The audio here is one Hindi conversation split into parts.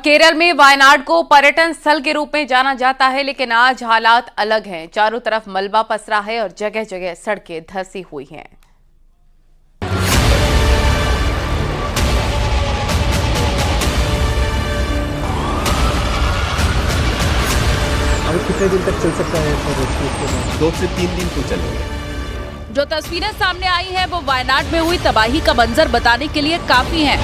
केरल में वायनाड को पर्यटन स्थल के रूप में जाना जाता है, लेकिन आज हालात अलग हैं। चारों तरफ मलबा पसरा है और जगह जगह सड़कें धंसी हुई हैं। अब कितने दिन तक चल सकता है रेस्क्यू? 2 से 3 दिन तो चलेगा। जो तस्वीरें सामने आई हैं वो वायनाड में हुई तबाही का मंजर बताने के लिए काफी हैं।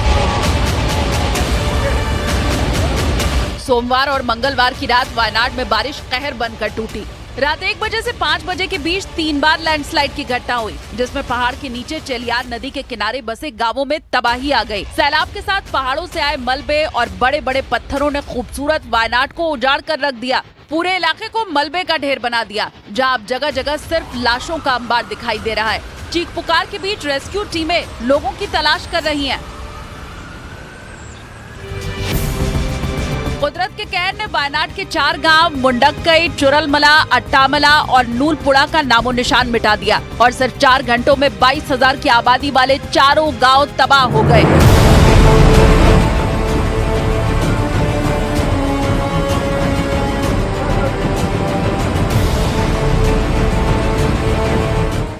सोमवार और मंगलवार की रात वायनाड में बारिश कहर बनकर टूटी। रात 1 बजे से 5 बजे के बीच 3 बार लैंडस्लाइड की घटना हुई, जिसमें पहाड़ के नीचे चेलियार नदी के किनारे बसे गांवों में तबाही आ गई। सैलाब के साथ पहाड़ों से आए मलबे और बड़े बड़े पत्थरों ने खूबसूरत वायनाड को उजाड़ कर रख दिया। पूरे इलाके को मलबे का ढेर बना दिया, जहां अब जगह जगह सिर्फ लाशों का अंबार दिखाई दे रहा है। चीख पुकार के बीच रेस्क्यू टीमें लोगों की तलाश कर रही हैं। कुदरत के कहर ने वायनाड के 4 गांव मुंडक्कई, चुरलमला, अट्टामला और नूलपुड़ा का नामो निशान मिटा दिया और सिर्फ 4 घंटों में 22,000 की आबादी वाले चारों गांव तबाह हो गए।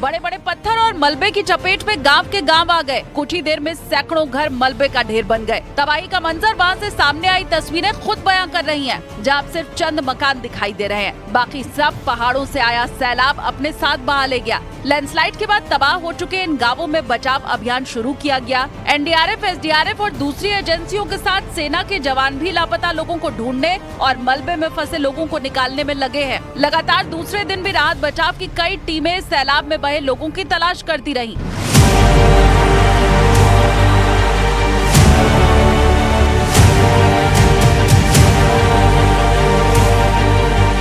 बड़े बड़े पत्थर और मलबे की चपेट में गांव के गांव आ गए। कुछ ही देर में सैकड़ों घर मलबे का ढेर बन गए। तबाही का मंजर वहां से सामने आई तस्वीरें खुद बयां कर रही हैं, जहां अब सिर्फ चंद मकान दिखाई दे रहे हैं। बाकी सब पहाड़ों से आया सैलाब अपने साथ बहा ले गया। लैंडस्लाइड के बाद तबाह हो चुके इन गाँवों में बचाव अभियान शुरू किया गया। एनडीआरएफ, एसडीआरएफ और दूसरी एजेंसियों के साथ सेना के जवान भी लापता लोगों को ढूंढने और मलबे में फंसे लोगों को निकालने में लगे हैं। लगातार दूसरे दिन भी राहत बचाव की कई टीमें सैलाब में बहे लोगों की तलाश करती रही।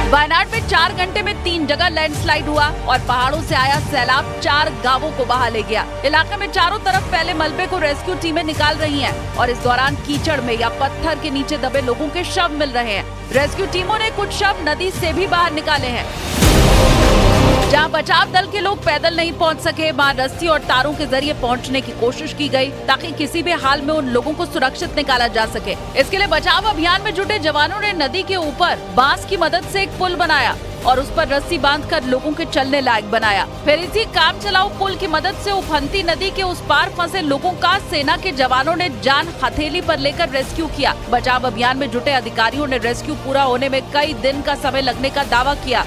वायनाड में 4 घंटे में 3 जगह लैंडस्लाइड हुआ और पहाड़ों से आया सैलाब 4 गांवों को बहा ले गया। इलाके में चारों तरफ फैले मलबे को रेस्क्यू टीमें निकाल रही हैं और इस दौरान कीचड़ में या पत्थर के नीचे दबे लोगों के शव मिल रहे हैं। रेस्क्यू टीमों ने कुछ शव नदी से भी बाहर निकाले हैं। जहां बचाव दल के लोग पैदल नहीं पहुंच सके, वहां रस्सी और तारों के जरिए पहुंचने की कोशिश की गई ताकि किसी भी हाल में उन लोगों को सुरक्षित निकाला जा सके। इसके लिए बचाव अभियान में जुटे जवानों ने नदी के ऊपर बांस की मदद से एक पुल बनाया और उस पर रस्सी बांधकर लोगों के चलने लायक बनाया। फिर इसी काम चलाऊ पुल की मदद से उफनती नदी के उस पार फंसे लोगों का सेना के जवानों ने जान हथेली पर लेकर रेस्क्यू किया। बचाव अभियान में जुटे अधिकारियों ने रेस्क्यू पूरा होने में कई दिन का समय लगने का दावा किया।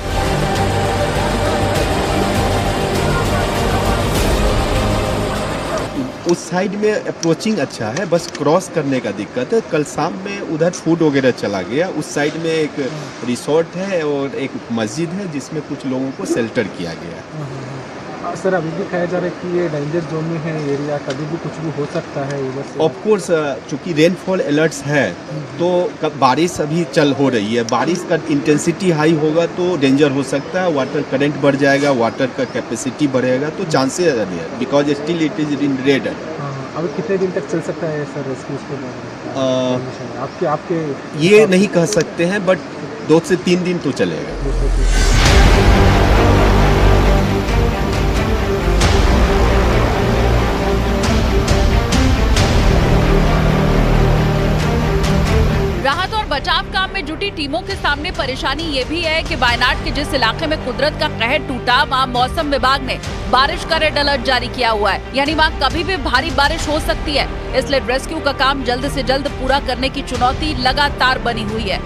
उस साइड में अप्रोचिंग अच्छा है, बस क्रॉस करने का दिक्कत है। कल शाम में उधर फूड वगैरह चला गया। उस साइड में एक रिसोर्ट है और एक मस्जिद है जिसमें कुछ लोगों को शेल्टर किया गया। सर, अभी भी कहा जा रहा है कि ये डेंजर जोन में है एरिया, कभी भी कुछ भी हो सकता है इधर से। ऑफ कोर्स, चूंकि रेनफॉल अलर्ट्स है तो बारिश अभी चल हो रही है। बारिश का इंटेंसिटी हाई होगा तो डेंजर हो सकता है। वाटर करंट बढ़ जाएगा, वाटर का कैपेसिटी बढ़ेगा तो चांसेस है because still it is in red. अभी कितने दिन तक चल सकता है सर रेस्क्यू? आपके ये नहीं कह सकते हैं, बट 2 से 3 दिन तो चलेगा। राहत और बचाव काम में जुटी टीमों के सामने परेशानी ये भी है कि वायनाड के जिस इलाके में कुदरत का कहर टूटा, वहाँ मौसम विभाग ने बारिश का रेड अलर्ट जारी किया हुआ है, यानी वहाँ कभी भी भारी बारिश हो सकती है। इसलिए रेस्क्यू का काम जल्द से जल्द पूरा करने की चुनौती लगातार बनी हुई है।